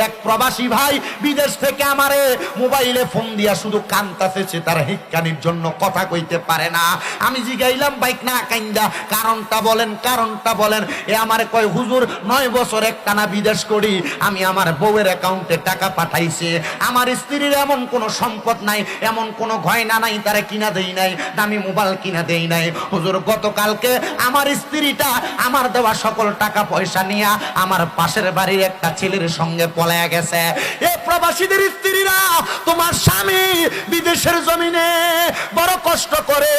এক প্রবাসী ভাই বিদেশ থেকে আমারে মোবাইলে ফোন দিয়া শুধু কান্তাছে, তার হিক্কানির জন্য কথা কইতে পারে না। আমি জিগাইলাম বাইক না কাইন্দা কারণটা বলেন, কারণটা বলেন। এ আমারে কয় হুজুর 9 বছর একটানা বিদেশ করি, আমি আমার বউয়ের অ্যাকাউন্টে টাকা পাঠাইছি, আমার স্ত্রীর এমন কোনো সম্পদ নাই, এমন কোনো গয়না নাই, তারে কিনা দেই নাই, দামি মোবাইল কিনা দেই নাই। হুজুর গতকালকে আমার স্ত্রীটা আমার দেওয়া সকল টাকা পয়সা নিয়ে আমার পাশের বাড়ির একটা ছেলের সঙ্গে পলায়া গেছে। এ প্রবাসীদের স্ত্রীরা, তোমার স্বামী বিদেশের জমিনে বড় কষ্ট করে,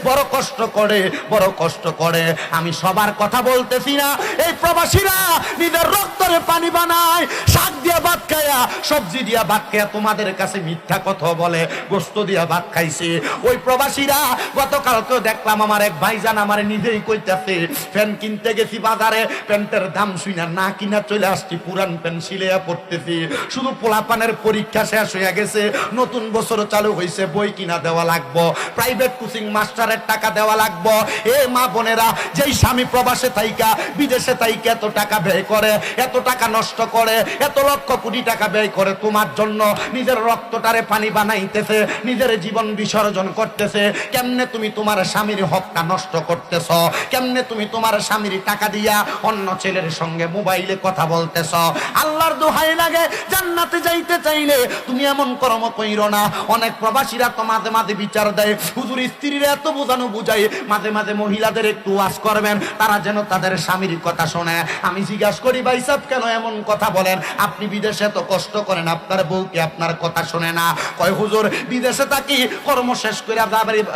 বড় কষ্ট করে, বড় কষ্ট করে। আমি সবার কথা বলতেছি না। এই প্রবাসীরা নিজের রক্তরে পানি বানায়, শাক দিয়া ভাত খায়া, সবজি দিয়া ভাত খায়া তোমাদের কাছে মিথ্যা কথা বলে, গোস্ত দিয়া ভাত খাইছে। ওই প্রবাসীরা গতকালকেও দেখলাম আমার এক ভাইজান আমার নিজেই কইতাছে, ফ্যান কিনতে গেছি বাজারে, প্যান্টের দাম শুইনা না কিনা চলে আসছি, পুরান প্যান্ট সিলাইয়া পড়তেছি। শুধু পোলাপানের পরীক্ষা শেষ হয়ে গেছে, নতুন বছর চালু হয়েছে, বই কিনা দেওয়া লাগবো, প্রাইভেট কোচিং মাস্টারের টাকা দেওয়া লাগবো। এ মা বোনেরা, যেই স্বামী প্রবাসে থাইকা বিদেশে থাইকা এত টাকা ব্যয় করে, এত টাকা নষ্ট করে, এত লক্ষ কোটি টাকা ব্যয় করে তোমার জন্য, নিজের রক্তটারে পানি বানাইতেছে, নিজের জীবন বিসর্জন করতেছে, কেমনে তুমি তোমার স্বামীর হকটা নষ্ট করতেছ? কেমনে তুমি তোমার স্বামীর টাকা দিয়া অন্য ছেলের সঙ্গে মোবাইলে কথা বলতেছ? আল্লাহর দোহাই লাগে, জান্নাতে যাইতে চাইলে তুমি এমন কর্ম কইরো না। অনেক প্রবাসীরা তো মাঝে মাঝে বিচার দেয়, হুজুর স্ত্রীরা এত বোঝানো বুঝাই, মাঝে মাঝে মহিলাদের একটু ওয়াজ করবেন, তারা যেন তাদের স্বামীর কথা শোনে। আমি জিজ্ঞাসা করি, ভাই সাহেব কেন এমন কথা বলেন? আপনি বিদেশে তো কষ্ট করেন, আপনার বউকে আপনার কথা শোনে না? কয় হুজুর বিদেশে থাকি, কর্ম শেষ করে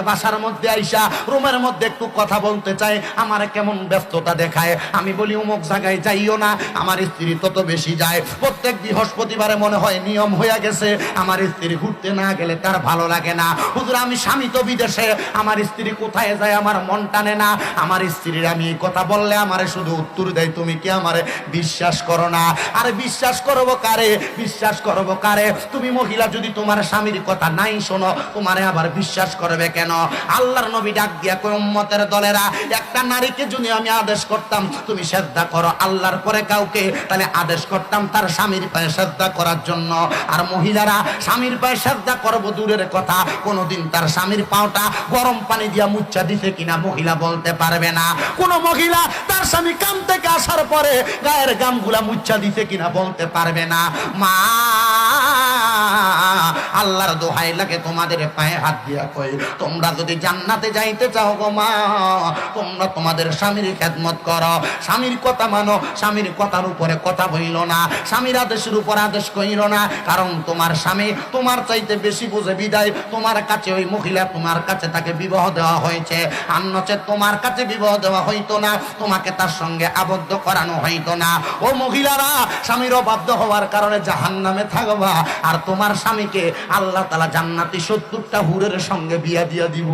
বাসার মধ্যে আইসা রুমের মধ্যে একটু কথা বলতে চাই, আমার কেমন ব্যস্ততা দেখায়। আমি বলি অমুক জায়গায় যাইও না, আমার স্ত্রী তত বেশি যায়। প্রত্যেক বৃহস্পতিবারে মনে হয় নিয়ম হয়ে গেছে, আমার স্ত্রী ঘুরতে না গেলে তার ভালো লাগে না। হুজুর আমি স্বামী তো বিদেশে, আমার স্ত্রী কোথায় যায় আমার মন টানে না। আমার স্ত্রীর আমি এই কথা বললে আমারে শুধু উত্তর দেয়, তুমি কি আমারে বিশ্বাস করো না? আরে বিশ্বাস করবো কারে, বিশ্বাস করবো কারে? তুমি মহিলা যদি তোমার স্বামীর কথা নাই শোনো, তোমারে আবার বিশ্বাস করবে কেন? আল্লাহর নবী ডাক দিয়া কই, উম্মতের দলেরা, একটা নারীকে যদি আমি আদেশ করতাম তুমি সেজদা করো আল্লাহর পরে কাউকে, তাহলে আদেশ করতাম তার স্বামীর পায়ে সেজদা করার জন্য। আর মহিলারা স্বামীর পায়ে সেজদা করবো দূরের কথা, কোনোদিন তার স্বামীর পাওটা গরম পানি দিয়া মুচ্ছা দিতে কিনা মহিলা বলতে পারবে না। কোন মহিলা তার স্বামী কাম থেকে আসার পরে গায়ের গামগুলা মুচ্ছা দিতে কিনা বলতে পারবে না। মা আল্লাহর দোহাই লাগে, তোমাদের পায়ে হাত দিয়া কই, তোমরা যদি জান্নাতে যাইতে চাও গো মা, তোমরা তোমাদের স্বামীর খেদমত করো, স্বামীর কথা মানো, স্বামীর কথার উপরে কথা বইল না, স্বামীর আদেশের উপর আদেশ কইল না। কারণ তোমার স্বামী তোমার চাইতে বেশি বুঝে বিদায় তোমার কাছে ওই মহিলা, তোমার কাছে তাকে বিবাহ দেওয়া হয়েছে। আর নচেত তোমার কাছে বিবাহ দেওয়া হইতো না, তোমাকে তার সঙ্গে আবদ্ধ করানো হইতো না। ও মহিলারা, স্বামীর অবাধ্য হওয়ার কারণে জাহান্নামে থাকবা, আর তোমার স্বামীকে আল্লাহ তাআলা জান্নাতি 70টা হুরের সঙ্গে বিয়া দিয়া দিব।